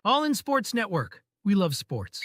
All in Sports Network. We love sports.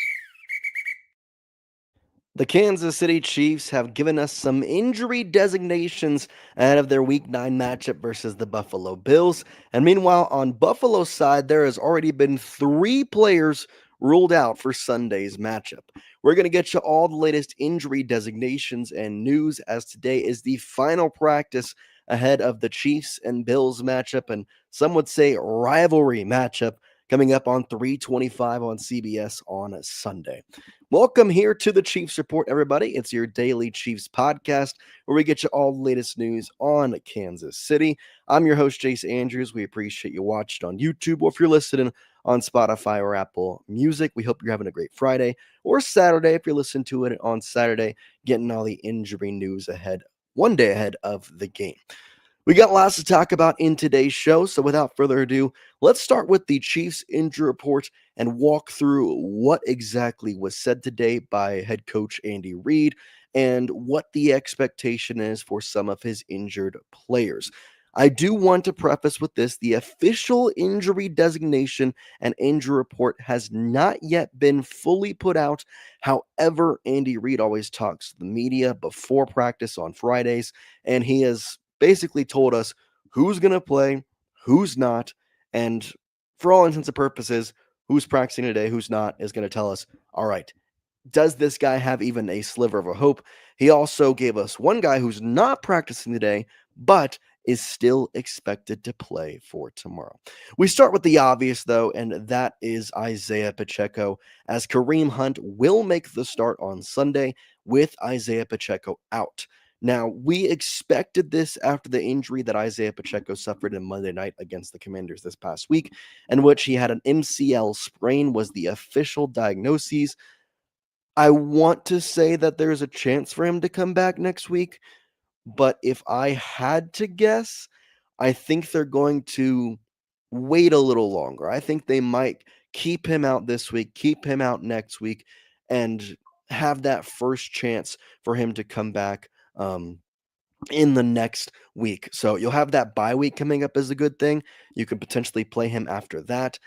The Kansas City Chiefs have given us some injury designations ahead of their Week 9 matchup versus the Buffalo Bills. And meanwhile, on Buffalo's side, there has already been 3 players ruled out for Sunday's matchup. We're going to get you all the latest injury designations and news as today is the final practice ahead of the Chiefs and Bills matchup, and some would say rivalry matchup coming up on 325 on CBS on Sunday. Welcome here to the Chiefs Report, everybody. It's your daily Chiefs podcast where we get you all the latest news on Kansas City. I'm your host, Jace Andrews. We appreciate you watching on YouTube, or if you're listening on Spotify or Apple Music, we hope you're having a great Friday or Saturday if you're listening to it on Saturday, getting all the injury news ahead, one day ahead of the game. We got lots to talk about in today's show, so without further ado, let's start with the Chiefs injury report and walk through what exactly was said today by head coach Andy Reid and what the expectation is for some of his injured players. I do want to preface with this: the official injury designation and injury report has not yet been fully put out. However, Andy Reid always talks to the media before practice on Fridays, and he has basically told us who's going to play, who's not, and for all intents and purposes, who's practicing today, who's not, is going to tell us, all right, does this guy have even a sliver of a hope? He also gave us one guy who's not practicing today, but is still expected to play for tomorrow. We start with the obvious, though, and that is Isaiah Pacheco, as Kareem Hunt will make the start on Sunday with Isaiah Pacheco out. Now, we expected this after the injury that Isaiah Pacheco suffered in Monday night against the Commanders this past week, in which he had an MCL sprain, was the official diagnosis. I want to say that there's a chance for him to come back next week, but if I had to guess, I think they're going to wait a little longer. I think they might keep him out this week, keep him out next week, and have that first chance for him to come back in the next week. So you'll have that bye week coming up as a good thing. You can potentially play him after that.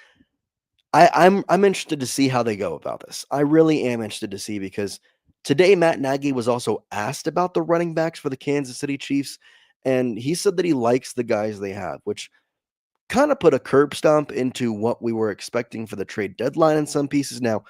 I'm interested to see how they go about this. I really am interested to see, because today Matt Nagy was also asked about the running backs for the Kansas City Chiefs, and he said that he likes the guys they have, which kind of put a curb stomp into what we were expecting for the trade deadline in some pieces. Now,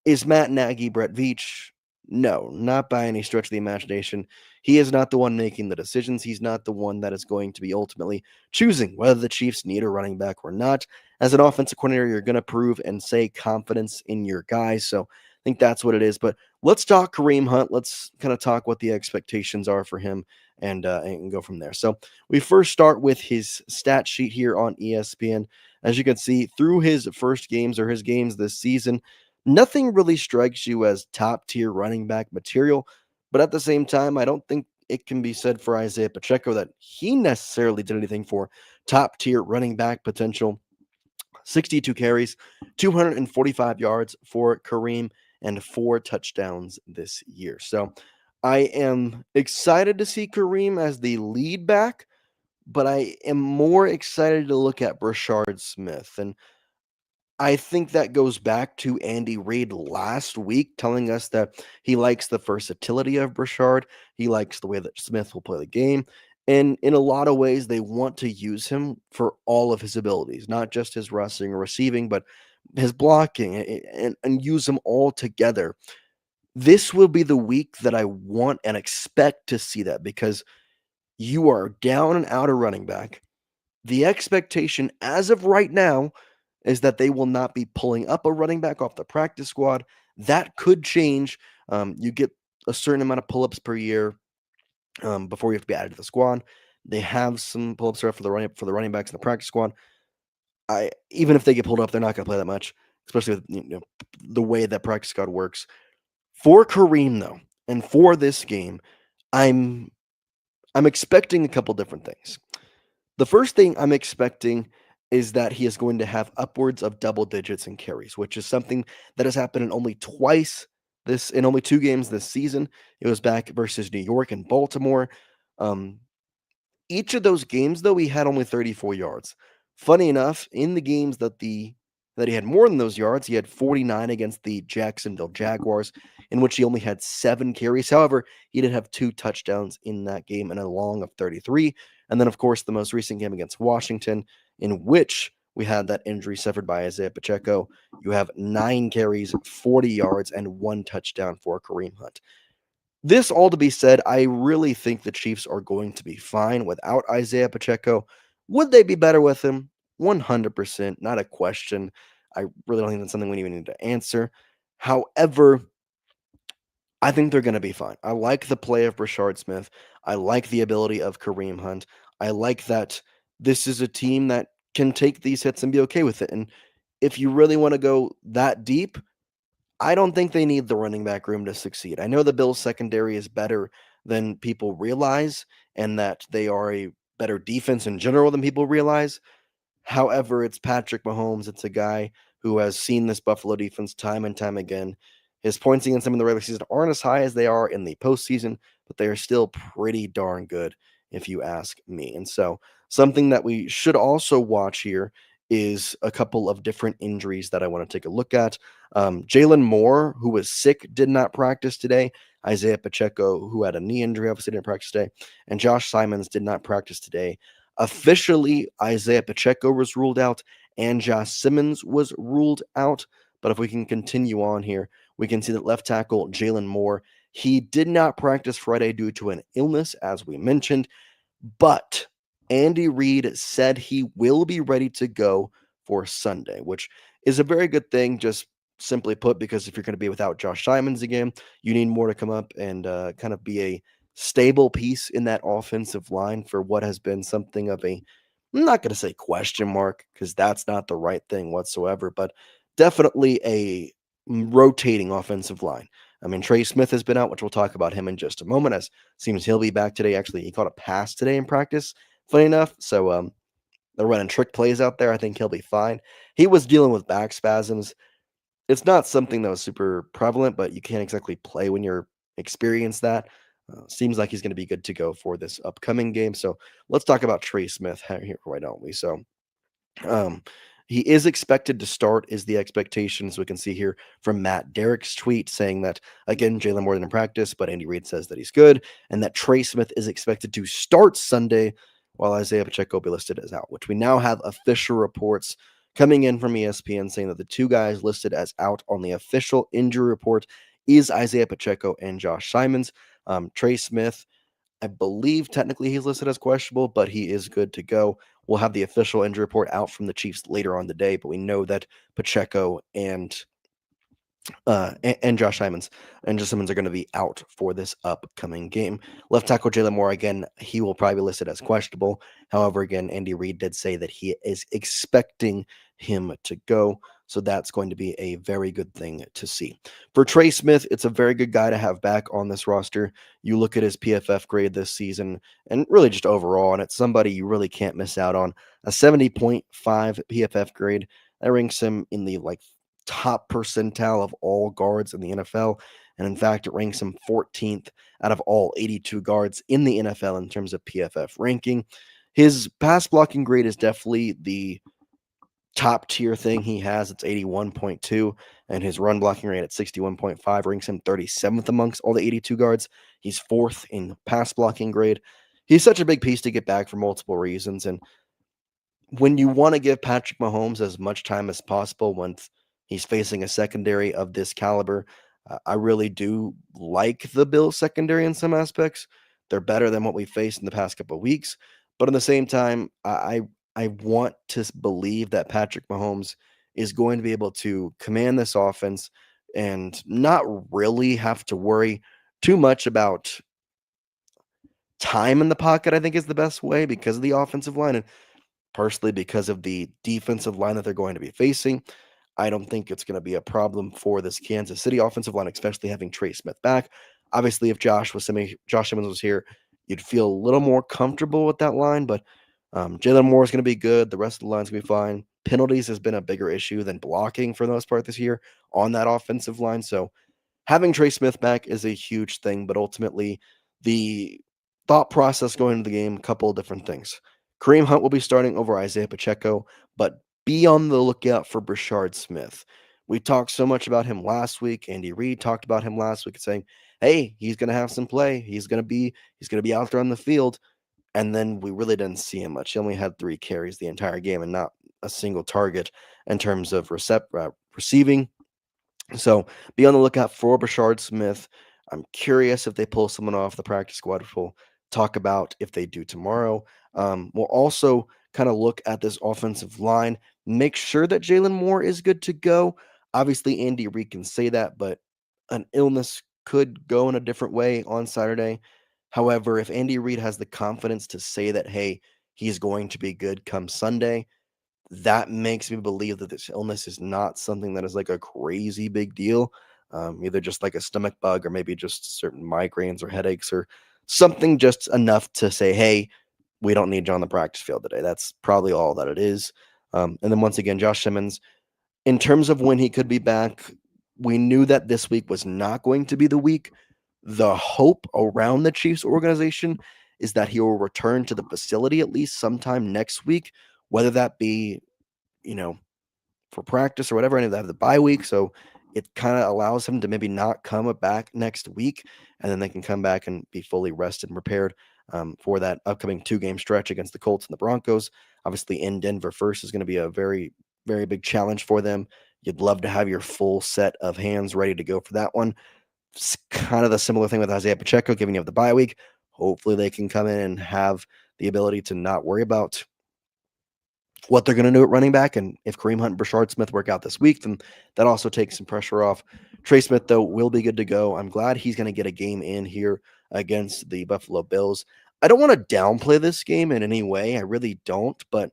is Matt Nagy Brett Veach? No, not by any stretch of the imagination. He is not the one making the decisions. He's not the one that is going to be ultimately choosing whether the Chiefs need a running back or not. As an offensive coordinator, you're going to prove and say confidence in your guys. So I think that's what it is. But let's talk Kareem Hunt. Let's kind of talk what the expectations are for him, and go from there. So we first start with his stat sheet here on ESPN. As you can see, through his first games, or his games this season, nothing really strikes you as top tier running back material, but at the same time, I don't think it can be said for Isaiah Pacheco that he necessarily did anything for top tier running back potential. 62 carries, 245 yards for Kareem, and 4 touchdowns this year. So I am excited to see Kareem as the lead back, but I am more excited to look at Brashard Smith. And I think that goes back to Andy Reid last week telling us that he likes the versatility of Brashard. He likes the way that Smith will play the game. And in a lot of ways, they want to use him for all of his abilities, not just his rushing or receiving, but his blocking, and use them all together. This will be the week that I want and expect to see that, because you are down and out a running back. The expectation as of right now is that they will not be pulling up a running back off the practice squad. That could change. You get a certain amount of pull-ups per year before you have to be added to the squad. They have some pull-ups for the running backs in the practice squad. Even if they get pulled up, they're not going to play that much, especially with the way that practice squad works. For Kareem though, and for this game, I'm expecting a couple different things. The first thing I'm expecting is that he is going to have upwards of double digits in carries, which is something that has happened in only 2 games this season. It was back versus New York and Baltimore. Um, each of those games, though, he had only 34 yards. Funny enough, in the games that the that he had more than those yards. He had 49 against the Jacksonville Jaguars, in which he only had 7 carries. However, he did have 2 touchdowns in that game and a long of 33. And then, of course, the most recent game against Washington, in which we had that injury suffered by Isaiah Pacheco. You have 9 carries, 40 yards, and 1 touchdown for Kareem Hunt. This all to be said, I really think the Chiefs are going to be fine without Isaiah Pacheco. Would they be better with him? 100%, not a question. I really don't think that's something we even need to answer. However, I think they're going to be fine. I like the play of Brashard Smith. I like the ability of Kareem Hunt. I like that this is a team that can take these hits and be okay with it. And if you really want to go that deep, I don't think they need the running back room to succeed. I know the Bills secondary is better than people realize, and that they are a better defense in general than people realize. However, it's Patrick Mahomes. It's a guy who has seen this Buffalo defense time and time again. His points against them in the regular season aren't as high as they are in the postseason, but they are still pretty darn good, if you ask me. And so, something that we should also watch here is a couple of different injuries that I want to take a look at. Jalen Moore, who was sick, did not practice today. Isaiah Pacheco, who had a knee injury, obviously didn't practice today. And Josh Simons did not practice today. Officially, Isaiah Pacheco was ruled out and Josh Simmons was ruled out. But if we can continue on here, we can see that left tackle Jalen Moore, he did not practice Friday due to an illness, as we mentioned, but Andy Reid said he will be ready to go for Sunday, which is a very good thing, just simply put, because if you're going to be without Josh Simons again, you need more to come up and kind of be a stable piece in that offensive line for what has been something of a, I'm not going to say question mark because that's not the right thing whatsoever, but definitely a rotating offensive line. I mean, Trey Smith has been out, which we'll talk about him in just a moment, as seems he'll be back today. Actually, he caught a pass today in practice, funny enough. So they're running trick plays out there. I think he'll be fine. He was dealing with back spasms. It's not something that was super prevalent, but you can't exactly play when you're experienced that. Seems like he's going to be good to go for this upcoming game. So let's talk about Trey Smith here, why don't we? So um, he is expected to start, is the expectations we can see here from Matt Derrick's tweet saying that, again, Jalen Moore in practice, but Andy Reid says that he's good, and that Trey Smith is expected to start Sunday while Isaiah Pacheco will be listed as out, which we now have official reports coming in from ESPN saying that the 2 guys listed as out on the official injury report is Isaiah Pacheco and Josh Simons. Trey Smith, I believe technically he's listed as questionable, but he is good to go. We'll have the official injury report out from the Chiefs later on the day, but we know that Pacheco and Josh Simons and Josh Simmons are going to be out for this upcoming game. Left tackle Jalen Moore, again, he will probably be listed as questionable. However, again, Andy Reid did say that he is expecting him to go. So that's going to be a very good thing to see. For Trey Smith, it's a very good guy to have back on this roster. You look at his PFF grade this season and really just overall, and it's somebody you really can't miss out on. A 70.5 PFF grade. That ranks him in the top percentile of all guards in the NFL. And in fact, it ranks him 14th out of all 82 guards in the NFL in terms of PFF ranking. His pass blocking grade is definitely the top tier thing he has. It's 81.2, and his run blocking rate at 61.5 ranks him 37th amongst all the 82 guards. He's 4th in pass blocking grade. He's such a big piece to get back for multiple reasons. And when you want to give Patrick Mahomes as much time as possible once he's facing a secondary of this caliber, I really do like the Bills secondary in some aspects. They're better than what we faced in the past couple of weeks, but at the same time, I want to believe that Patrick Mahomes is going to be able to command this offense and not really have to worry too much about time in the pocket. I think is the best way because of the offensive line and partially because of the defensive line that they're going to be facing. I don't think it's going to be a problem for this Kansas City offensive line, especially having Trey Smith back. Obviously, if Josh Simmons was here, you'd feel a little more comfortable with that line. But Jalen Moore is going to be good. The rest of the line's going to be fine. Penalties has been a bigger issue than blocking for the most part this year on that offensive line. So having Trey Smith back is a huge thing. But ultimately, the thought process going into the game, a couple of different things. Kareem Hunt will be starting over Isaiah Pacheco, but be on the lookout for Brashard Smith. We talked so much about him last week. Andy Reid talked about him last week, saying, "Hey, he's going to have some play. He's going to be out there on the field." And then we really didn't see him much. He only had 3 carries the entire game and not a single target in terms of receiving. So be on the lookout for Brashard Smith. I'm curious if they pull someone off the practice squad, which we'll talk about if they do tomorrow. We'll also kind of look at this offensive line, make sure that Jalen Moore is good to go. Obviously, Andy Reid can say that, but an illness could go in a different way on Saturday. However, if Andy Reid has the confidence to say that, hey, he's going to be good come Sunday, that makes me believe that this illness is not something that is like a crazy big deal. Either just like a stomach bug or maybe just certain migraines or headaches or something just enough to say, hey, we don't need you on the practice field today. That's probably all that it is. And then once again, Josh Simmons, in terms of when he could be back, we knew that this week was not going to be the week. The hope around the Chiefs organization is that he will return to the facility at least sometime next week, whether that be, for practice or whatever. And they have the bye week, so it kind of allows him to maybe not come back next week, and then they can come back and be fully rested and prepared for that upcoming 2-game stretch against the Colts and the Broncos. Obviously, in Denver first is going to be a very, very big challenge for them. You'd love to have your full set of hands ready to go for that one. It's kind of the similar thing with Isaiah Pacheco, giving you the bye week. Hopefully they can come in and have the ability to not worry about what they're going to do at running back. And if Kareem Hunt and Brashard Smith work out this week, then that also takes some pressure off. Trey Smith, though, will be good to go. I'm glad he's going to get a game in here against the Buffalo Bills. I don't want to downplay this game in any way. I really don't. But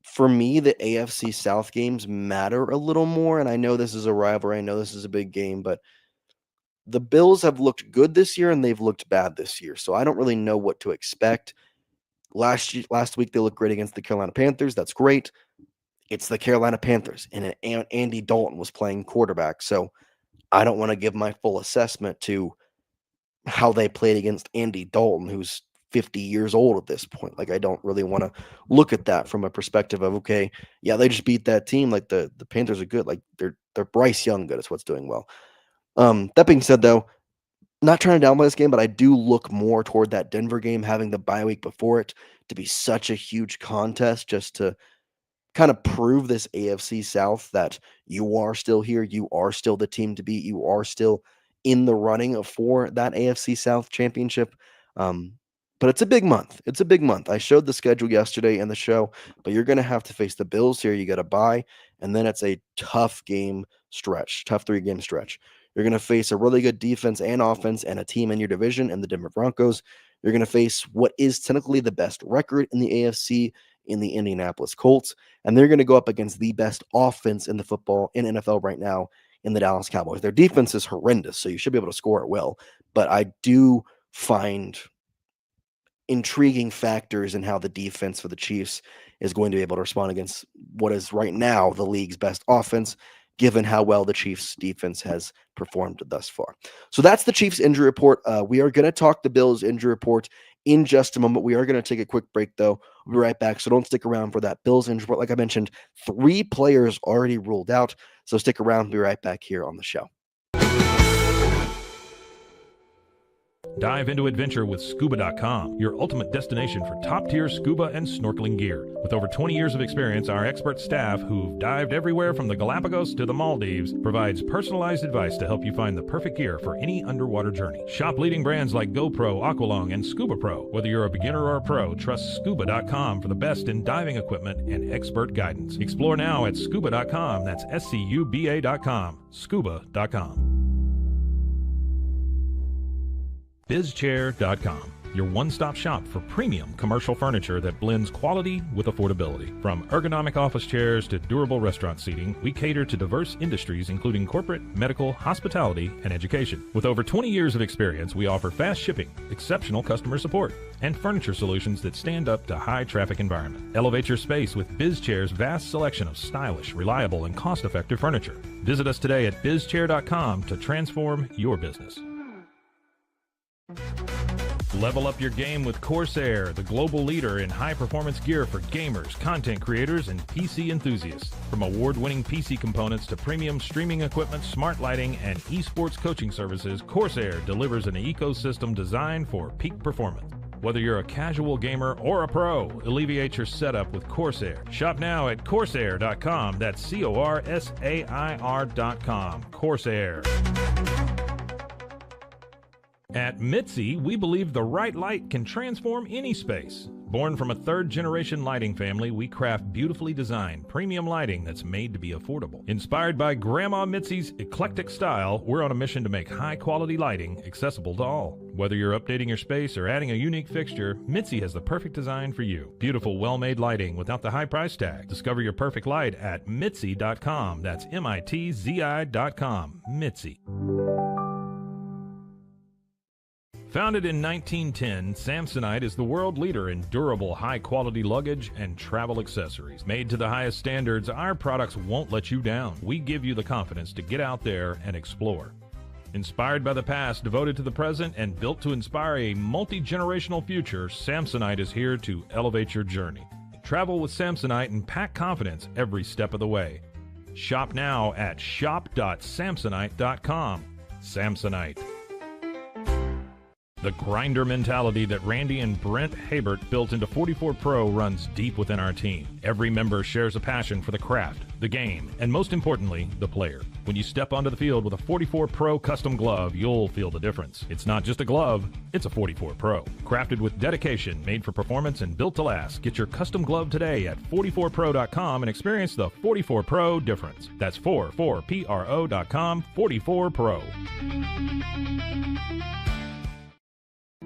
for me, the AFC South games matter a little more. And I know this is a rivalry. I know this is a big game. But the Bills have looked good this year and they've looked bad this year. So I don't really know what to expect. Last week, they looked great against the Carolina Panthers. That's great. It's the Carolina Panthers, and Andy Dalton was playing quarterback. So I don't want to give my full assessment to how they played against Andy Dalton, who's 50 years old at this point. Like, I don't really want to look at that from a perspective of, okay, yeah, they just beat that team. Like, the Panthers are good. Like, they're Bryce Young good is what's doing well. That being said, though, not trying to downplay this game, but I do look more toward that Denver game, having the bye week before it, to be such a huge contest, just to kind of prove this AFC South that you are still here, you are still the team to beat, you are still in the running for that AFC South championship. But it's a big month. It's a big month. I showed the schedule yesterday in the show, but you're going to have to face the Bills here. You got to bye, and then it's a tough 3-game stretch. You're going to face a really good defense and offense and a team in your division in the Denver Broncos. You're going to face what is technically the best record in the AFC in the Indianapolis Colts, and they're going to go up against the best offense in the NFL right now in the Dallas Cowboys. Their defense is horrendous, so you should be able to score it well, but I do find intriguing factors in how the defense for the Chiefs is going to be able to respond against what is right now the league's best offense, given how well the Chiefs defense has performed thus far. So that's the Chiefs injury report. We are going to talk the Bills injury report in just a moment. We are going to take a quick break, though. We'll be right back, so don't stick around for that Bills injury report. Like I mentioned, 3 players already ruled out, so stick around. We'll be right back here on the show. Dive into adventure with Scuba.com, your ultimate destination for top-tier scuba and snorkeling gear. With over 20 years of experience, our expert staff, who've dived everywhere from the Galapagos to the Maldives, provides personalized advice to help you find the perfect gear for any underwater journey. Shop leading brands like GoPro, Aqualung, and Scuba Pro. Whether you're a beginner or a pro, trust Scuba.com for the best in diving equipment and expert guidance. Explore now at Scuba.com. That's SCUBA.com. Scuba.com. BizChair.com, your one-stop shop for premium commercial furniture that blends quality with affordability. From ergonomic office chairs to durable restaurant seating, we cater to diverse industries including corporate, medical, hospitality, and education. With over 20 years of experience, we offer fast shipping, exceptional customer support, and furniture solutions that stand up to high-traffic environment. Elevate your space with BizChair's vast selection of stylish, reliable, and cost-effective furniture. Visit us today at BizChair.com to transform your business. Level up your game with Corsair, the global leader in high-performance gear for gamers, content creators, and PC enthusiasts. From award-winning PC components to premium streaming equipment, smart lighting, and esports coaching services, Corsair delivers an ecosystem designed for peak performance. Whether you're a casual gamer or a pro, alleviate your setup with Corsair. Shop now at Corsair.com. That's Corsair.com. Corsair. At Mitzi, we believe the right light can transform any space. Born from a third-generation lighting family, we craft beautifully designed, premium lighting that's made to be affordable. Inspired by Grandma Mitzi's eclectic style, we're on a mission to make high-quality lighting accessible to all. Whether you're updating your space or adding a unique fixture, Mitzi has the perfect design for you. Beautiful, well-made lighting without the high price tag. Discover your perfect light at Mitzi.com. That's Mitzi.com. Mitzi. Founded in 1910, Samsonite is the world leader in durable, high-quality luggage and travel accessories. Made to the highest standards, our products won't let you down. We give you the confidence to get out there and explore. Inspired by the past, devoted to the present, and built to inspire a multi-generational future, Samsonite is here to elevate your journey. Travel with Samsonite and pack confidence every step of the way. Shop now at shop.samsonite.com. Samsonite. The grinder mentality that Randy and Brent Habert built into 44 Pro runs deep within our team. Every member shares a passion for the craft, the game, and most importantly, the player. When you step onto the field with a 44 Pro custom glove, you'll feel the difference. It's not just a glove, it's a 44 Pro. Crafted with dedication, made for performance, and built to last. Get your custom glove today at 44pro.com and experience the 44 Pro difference. That's 44pro.com, 44 Pro.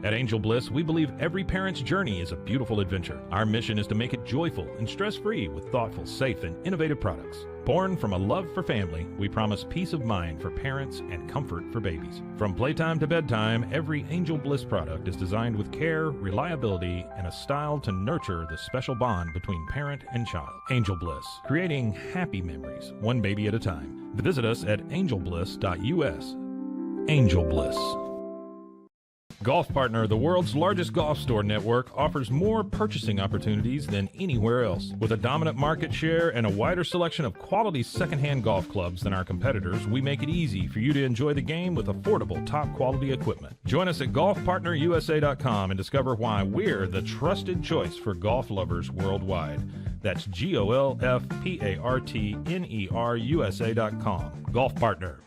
At Angel Bliss, we believe every parent's journey is a beautiful adventure. Our mission is to make it joyful and stress-free with thoughtful, safe, and innovative products. Born from a love for family, we promise peace of mind for parents and comfort for babies. From playtime to bedtime, every Angel Bliss product is designed with care, reliability, and a style to nurture the special bond between parent and child. Angel Bliss, creating happy memories, one baby at a time. Visit us at angelbliss.us. Angel Bliss. Golf Partner, the world's largest golf store network, offers more purchasing opportunities than anywhere else. With a dominant market share and a wider selection of quality secondhand golf clubs than our competitors, we make it easy for you to enjoy the game with affordable, top-quality equipment. Join us at golfpartnerusa.com and discover why we're the trusted choice for golf lovers worldwide. That's GOLFPARTNERUSA.com. Golf Partner.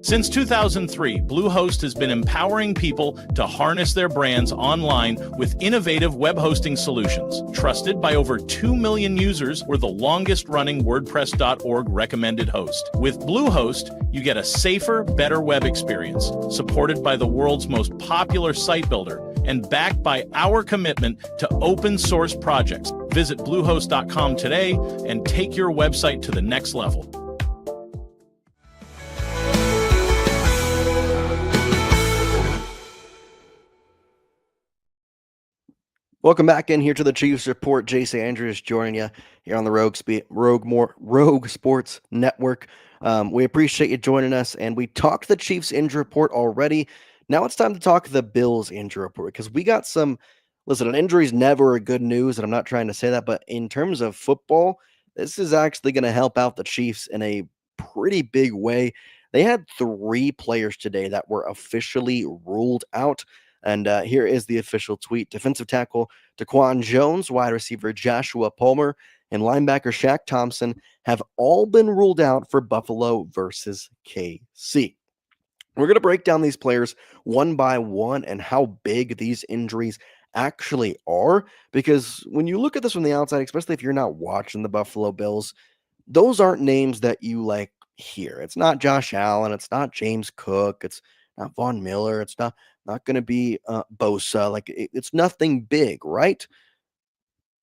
Since 2003, Bluehost has been empowering people to harness their brands online with innovative web hosting solutions. Trusted by over 2 million users, we're the longest-running WordPress.org recommended host. With Bluehost, you get a safer, better web experience, supported by the world's most popular site builder, and backed by our commitment to open source projects. Visit Bluehost.com today and take your website to the next level. Welcome back in here to the Chiefs Report. Jason Andrews joining you here on the Rogue Sports Network. We appreciate you joining us, and we talked the Chiefs injury report already. Now it's time to talk the Bills injury report, because we got some. Listen, an injury is never a good news, and I'm not trying to say that, but in terms of football, this is actually going to help out the Chiefs in a pretty big way. They had 3 players today that were officially ruled out. And here is the official tweet. Defensive tackle Daquan Jones, wide receiver Joshua Palmer, and linebacker Shaq Thompson have all been ruled out for Buffalo versus KC. We're going to break down these players one by one and how big these injuries actually are, because when you look at this from the outside, especially if you're not watching the Buffalo Bills, those aren't names that you like hear. It's not Josh Allen. It's not James Cook. It's not Von Miller. It's not going to be Bosa. It's nothing big, right?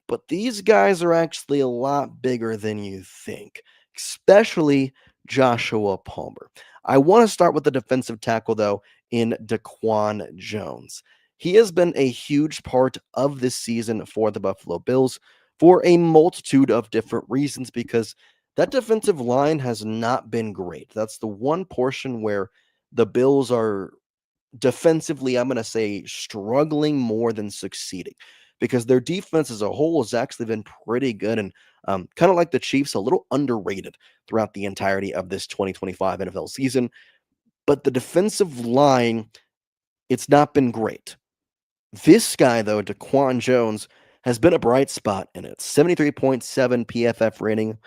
But these guys are actually a lot bigger than you think, especially Joshua Palmer. I want to start with the defensive tackle, though, in Daquan Jones. He has been a huge part of this season for the Buffalo Bills for a multitude of different reasons, because that defensive line has not been great. That's the one portion where the Bills are defensively, I'm going to say, struggling more than succeeding because their defense as a whole has actually been pretty good and kind of like the Chiefs, a little underrated throughout the entirety of this 2025 NFL season. But the defensive line, it's not been great. This guy, though, Daquan Jones, has been a bright spot in it. 73.7 PFF rating,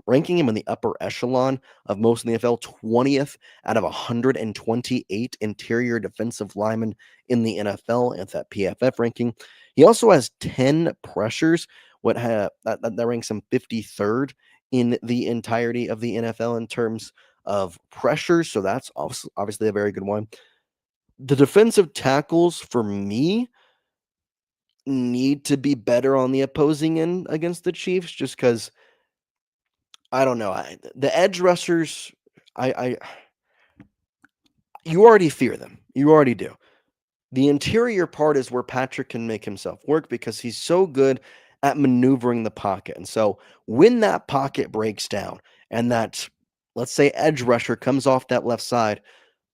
ranking him in the upper echelon of most in the NFL, 20th out of 128 interior defensive linemen in the NFL at that PFF ranking. He also has 10 pressures, that ranks him 53rd in the entirety of the NFL in terms of pressures. So that's obviously a very good one. The defensive tackles for me need to be better on the opposing end against the Chiefs just because I don't know. The edge rushers, I you already fear them. You already do. The interior part is where Patrick can make himself work because he's so good at maneuvering the pocket. And so when that pocket breaks down and that, let's say, edge rusher comes off that left side,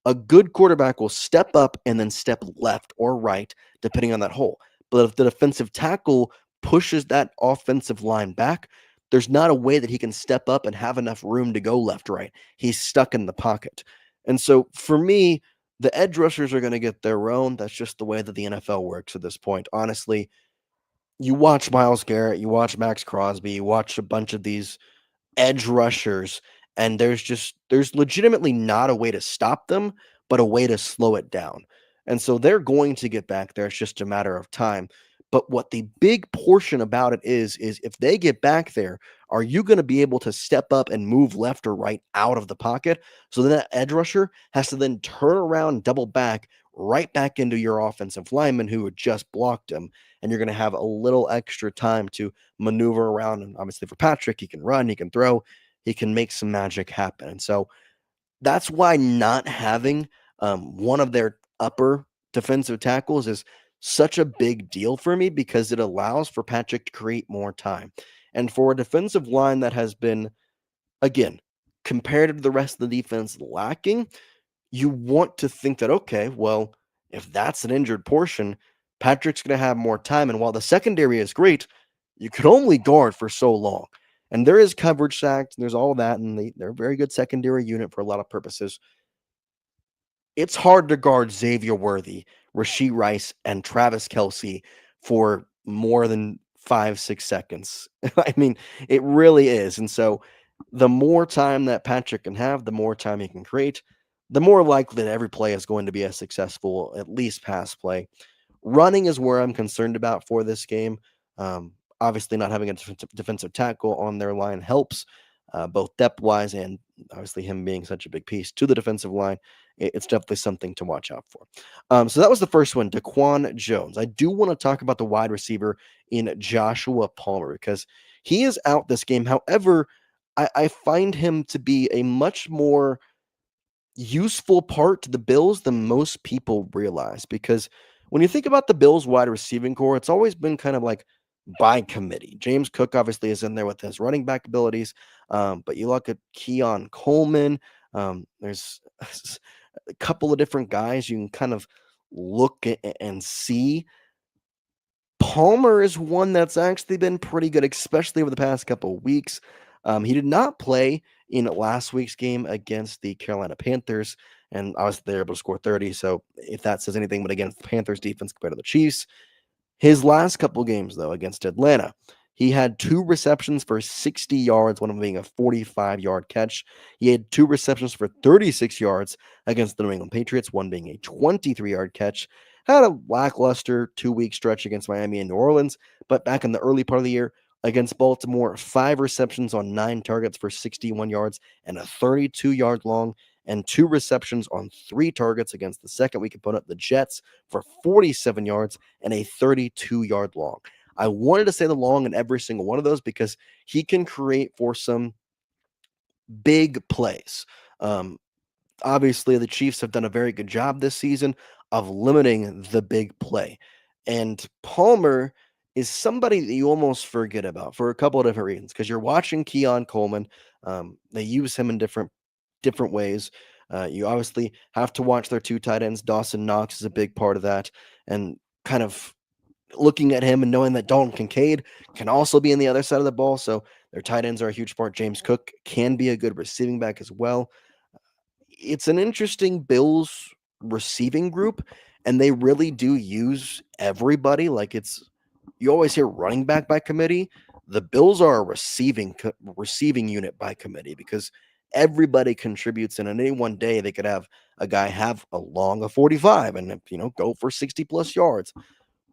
a good quarterback will step up and then step left or right, depending on that hole. But if the defensive tackle pushes that offensive line back, there's not a way that he can step up and have enough room to go left, right. He's stuck in the pocket. And so for me, the edge rushers are going to get their own. That's just the way that the NFL works at this point. Honestly, you watch Myles Garrett, you watch Max Crosby, you watch a bunch of these edge rushers, and there's legitimately not a way to stop them, but a way to slow it down. And so they're going to get back there. It's just a matter of time. But what the big portion about it is if they get back there, are you going to be able to step up and move left or right out of the pocket? So then that edge rusher has to then turn around, double back, right back into your offensive lineman who had just blocked him. And you're going to have a little extra time to maneuver around. And obviously for Patrick, he can run, he can throw, he can make some magic happen. And so that's why not having one of their upper defensive tackles is such a big deal for me because it allows for Patrick to create more time. And for a defensive line that has been, again, compared to the rest of the defense lacking, you want to think that, okay, well, if that's an injured portion, Patrick's going to have more time. And while the secondary is great, you could only guard for so long. And there is coverage sacks, and there's all that, and they're a very good secondary unit for a lot of purposes. It's hard to guard Xavier Worthy, Rashee Rice, and Travis Kelce for more than 5-6 seconds. I mean, it really is. And so the more time that Patrick can have, the more time he can create, the more likely that every play is going to be a successful, at least pass play. Running is where I'm concerned about for this game. Obviously, not having a defensive tackle on their line helps, both depth-wise and obviously him being such a big piece to the defensive line. It's definitely something to watch out for. So that was the first one, Daquan Jones. I do want to talk about the wide receiver in Joshua Palmer because he is out this game. However, I find him to be a much more useful part to the Bills than most people realize because when you think about the Bills wide receiving core, it's always been kind of like by committee. James Cook obviously is in there with his running back abilities, but you look at Keon Coleman. There's a couple of different guys you can kind of look and see. Palmer is one that's actually been pretty good, especially over the past couple of weeks. He did not play in last week's game against the Carolina Panthers, and obviously they were able to score 30. So if that says anything, but against the Panthers defense compared to the Chiefs, his last couple games, though, against Atlanta, he had 2 receptions for 60 yards, one of them being a 45-yard catch. He had 2 receptions for 36 yards against the New England Patriots, one being a 23-yard catch. Had a lackluster 2-week stretch against Miami and New Orleans, but back in the early part of the year against Baltimore, 5 receptions on 9 targets for 61 yards and a 32-yard long, and 2 receptions on 3 targets against the second week opponent, the Jets, for 47 yards and a 32-yard long. I wanted to say the long in every single one of those because he can create for some big plays. Obviously, the Chiefs have done a very good job this season of limiting the big play. And Palmer is somebody that you almost forget about for a couple of different reasons. Because you're watching Keon Coleman. They use him in different ways. You obviously have to watch their two tight ends. Dawson Knox is a big part of that, and kind of looking at him and knowing that Dalton Kincaid can also be on the other side of the ball. So their tight ends are a huge part. James Cook can be a good receiving back as well. It's an interesting Bills receiving group, and they really do use everybody. Like you always hear running back by committee. The Bills are a receiving unit by committee because everybody contributes, and in any one day they could have a guy have a 45 and go for 60 plus yards.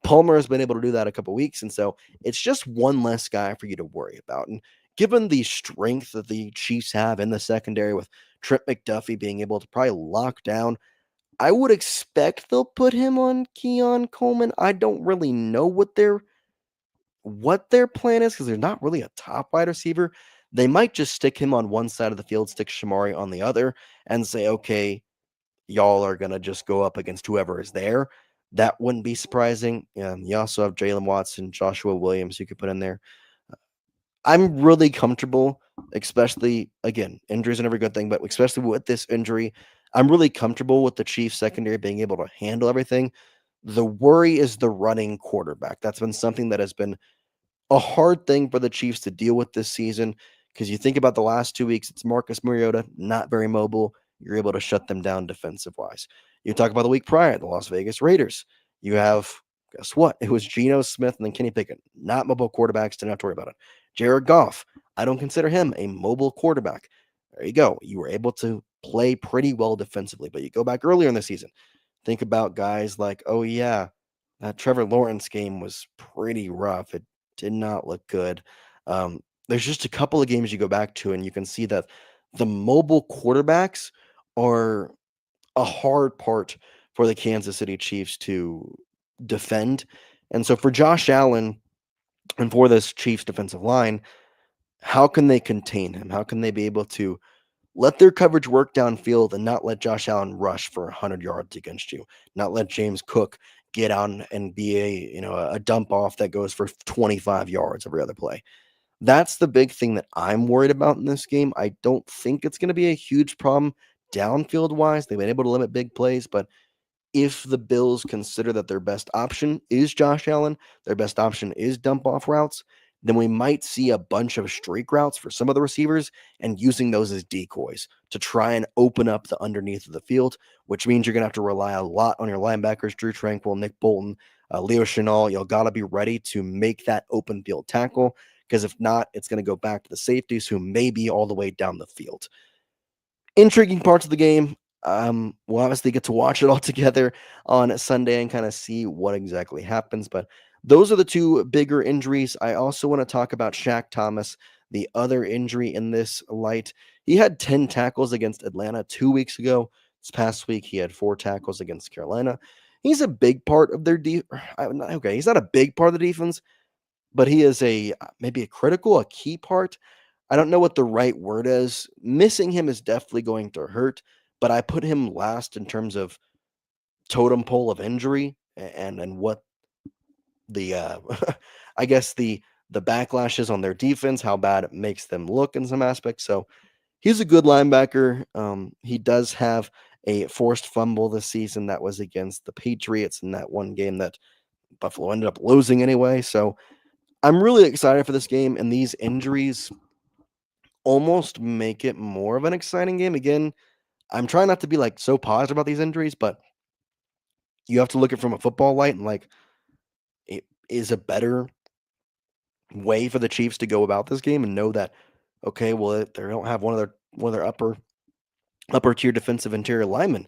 Palmer has been able to do that a couple weeks, and so it's just one less guy for you to worry about. And given the strength that the Chiefs have in the secondary with Trent McDuffie being able to probably lock down, I would expect they'll put him on Keon Coleman. I don't really know what their plan is because they're not really a top wide receiver. They might just stick him on one side of the field, stick Shamari on the other, and say, okay, y'all are gonna just go up against whoever is there. That wouldn't be surprising. You also have Jalen Watson, Joshua Williams you could put in there. I'm really comfortable, especially, again, injuries are never a good thing, but especially with this injury, I'm really comfortable with the Chiefs secondary being able to handle everything. The worry is the running quarterback. That's been something that has been a hard thing for the Chiefs to deal with this season because you think about the last 2 weeks, it's Marcus Mariota, not very mobile. You're able to shut them down defensive wise. You talk about the week prior, the Las Vegas Raiders. You have, guess what? It was Geno Smith and then Kenny Pickett, not mobile quarterbacks. Didn't have to worry about it. Jared Goff, I don't consider him a mobile quarterback. There you go. You were able to play pretty well defensively, but you go back earlier in the season. Think about guys like, oh yeah, that Trevor Lawrence game was pretty rough. It did not look good. There's just a couple of games you go back to, and you can see that the mobile quarterbacks are a hard part for the Kansas City Chiefs to defend. And so for Josh Allen and for this Chiefs defensive line, how can they contain him? How can they be able to let their coverage work downfield and not let Josh Allen rush for 100 yards against you? Not let James Cook get on and be a dump off that goes for 25 yards every other play. That's the big thing that I'm worried about in this game. I don't think it's going to be a huge problem downfield wise. They've been able to limit big plays, but if the Bills consider that their best option is Josh Allen, their best option is dump off routes, then we might see a bunch of streak routes for some of the receivers and using those as decoys to try and open up the underneath of the field, which means you're going to have to rely a lot on your linebackers, Drew Tranquil, Nick Bolton, Leo Chenal. You'll got to be ready to make that open field tackle because if not, it's going to go back to the safeties who may be all the way down the field. Intriguing parts of the game. We'll obviously get to watch it all together on Sunday and kind of see what exactly happens. But those are the two bigger injuries. I also want to talk about Shaq Thomas, the other injury in this light. He had 10 tackles against Atlanta 2 weeks ago. This past week, he had 4 tackles against Carolina. He's a big part of their okay, he's not a big part of the defense, but he is maybe a key part. I don't know what the right word is. Missing him is definitely going to hurt, but I put him last in terms of totem pole of injury and what the I guess the backlash is on their defense, how bad it makes them look in some aspects. So he's a good linebacker. He does have a forced fumble this season that was against the Patriots in that one game that Buffalo ended up losing anyway. So I'm really excited for this game, and these injuries almost make it more of an exciting game. Again, I'm trying not to be like so positive about these injuries, but you have to look at it from a football light and like it is a better way for the Chiefs to go about this game and know that, okay, well, they don't have one of their upper tier defensive interior linemen.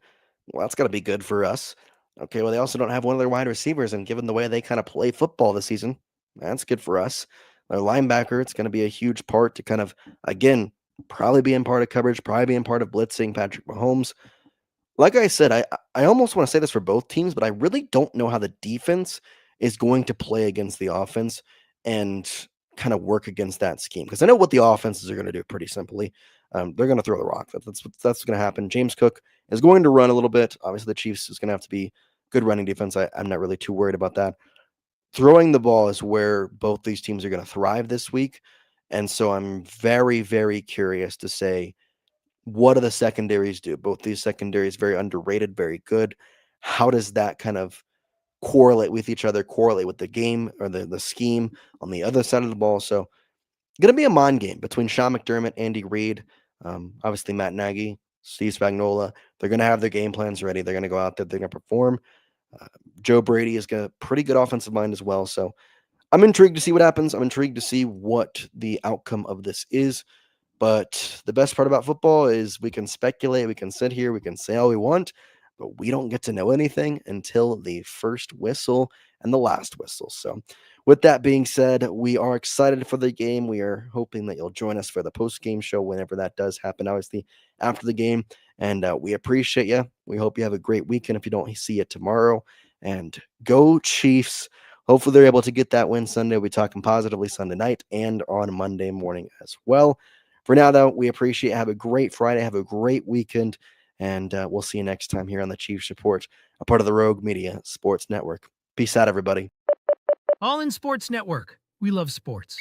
Well, that's got to be good for us. Okay, well, they also don't have one of their wide receivers, and given the way they kind of play football this season, that's good for us. Their linebacker, it's going to be a huge part to kind of, again, probably being part of coverage, probably being part of blitzing Patrick Mahomes. Like I said, I almost want to say this for both teams, but I really don't know how the defense is going to play against the offense and kind of work against that scheme. Because I know what the offenses are going to do pretty simply. They're going to throw the rock. That's going to happen. James Cook is going to run a little bit. Obviously, the Chiefs is going to have to be good running defense. I'm not really too worried about that. throwing the ball is where both these teams are going to thrive this week. And so I'm very, very curious to say, what do the secondaries do? Both these secondaries very underrated, very good. How does that kind of correlate with each other, correlate with the game or the scheme on the other side of the ball? So going to be a mind game between Sean McDermott, Andy Reid, obviously Matt Nagy, Steve Spagnuolo. They're going to have their game plans ready. They're going to go out there. They're going to perform. Joe Brady has got a pretty good offensive mind as well. So I'm intrigued to see what happens. I'm intrigued to see what the outcome of this is. But the best part about football is we can speculate, we can sit here, we can say all we want, but we don't get to know anything until the first whistle and the last whistle. So, with that being said, we are excited for the game. We are hoping that you'll join us for the post-game show whenever that does happen, obviously, after the game. And we appreciate you. We hope you have a great weekend if you don't see it tomorrow. And go Chiefs. Hopefully, they're able to get that win Sunday. We'll be talking positively Sunday night and on Monday morning as well. For now, though, we appreciate it. Have a great Friday. Have a great weekend. And we'll see you next time here on the Chiefs Report, a part of the Rogue Media Sports Network. Peace out, everybody. All in Sports Network. We love sports.